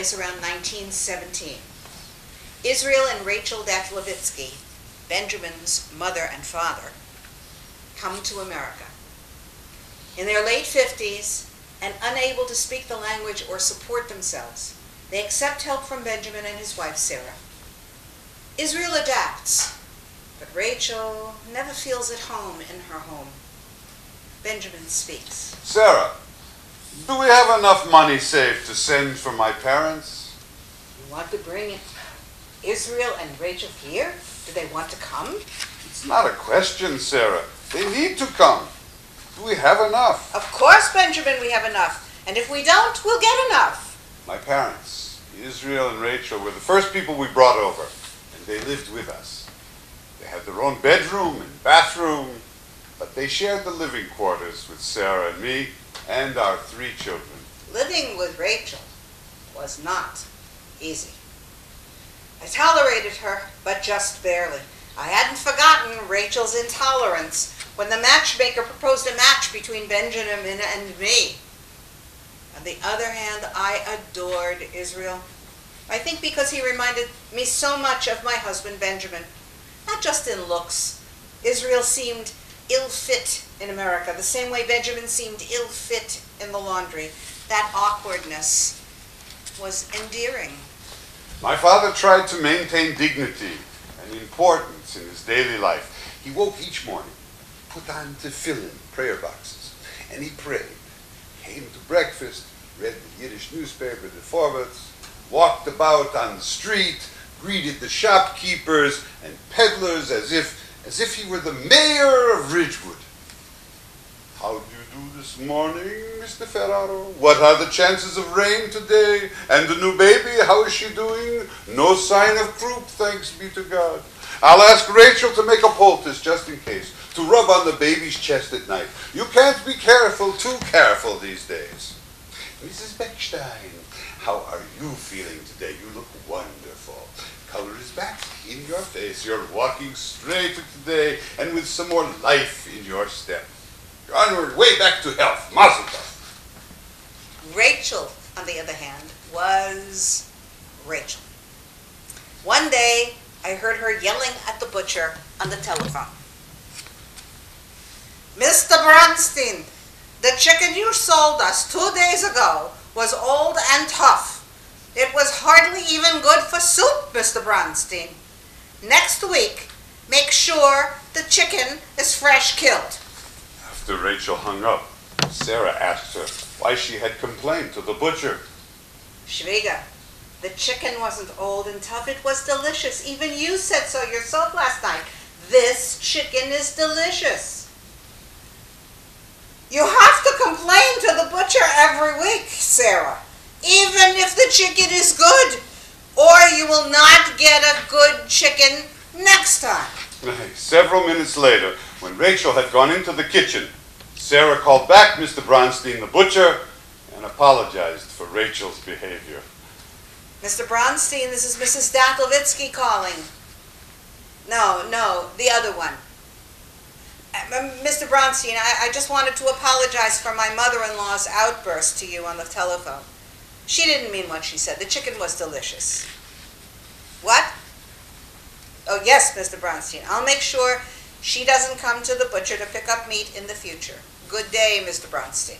place around 1917. Israel and Rachel Datlovitsky, Benjamin's mother and father, come to America. In their late 50s, and unable to speak the language or support themselves, they accept help from Benjamin and his wife, Sarah. Israel adapts, but Rachel never feels at home in her home. Benjamin speaks. Sarah, do we have enough money saved to send for my parents? You want to bring Israel and Rachel here? Do they want to come? It's not a question, Sarah. They need to come. Do we have enough? Of course, Benjamin, we have enough. And if we don't, we'll get enough. My parents, Israel and Rachel, were the first people we brought over, and they lived with us. They had their own bedroom and bathroom, but they shared the living quarters with Sarah and me and our 3 children. Living with Rachel was not easy. I tolerated her, but just barely. I hadn't forgotten Rachel's intolerance when the matchmaker proposed a match between Benjamin and me. On the other hand, I adored Israel. I think because he reminded me so much of my husband Benjamin. Not just in looks. Israel seemed ill-fit in America, the same way Benjamin seemed ill-fit in the laundry. That awkwardness was endearing. My father tried to maintain dignity and importance in his daily life. He woke each morning, put on tefillin, prayer boxes, and he prayed. Came to breakfast, read the Yiddish newspaper, the Forbes, walked about on the street, greeted the shopkeepers and peddlers as if he were the mayor of Ridgewood. How do you do this morning, Mr. Ferraro? What are the chances of rain today? And the new baby, how is she doing? No sign of croup, thanks be to God. I'll ask Rachel to make a poultice just in case, to rub on the baby's chest at night. You can't be too careful these days. Mrs. Beckstein, how are you feeling today? You look wonderful. Color is back in your face. You're walking straighter today and with some more life in your step. You're on your way back to health. Mazel tov. Rachel, on the other hand, was Rachel. One day, I heard her yelling at the butcher on the telephone. Mr. Bronstein, the chicken you sold us 2 days ago was old and tough. It was hardly even good for soup, Mr. Bronstein. Next week, make sure the chicken is fresh killed. After Rachel hung up, Sarah asked her why she had complained to the butcher. Schwieger, the chicken wasn't old and tough. It was delicious. Even you said so yourself last night. This chicken is delicious. You have to complain to the butcher every week, Sarah, even if the chicken is good, or you will not get a good chicken next time. Several minutes later, when Rachel had gone into the kitchen, Sarah called back Mr. Bronstein, the butcher, and apologized for Rachel's behavior. Mr. Bronstein, this is Mrs. Datlovitsky calling. No, the other one. Mr. Bronstein, I just wanted to apologize for my mother-in-law's outburst to you on the telephone. She didn't mean what she said. The chicken was delicious. What? Oh, yes, Mr. Bronstein. I'll make sure she doesn't come to the butcher to pick up meat in the future. Good day, Mr. Bronstein.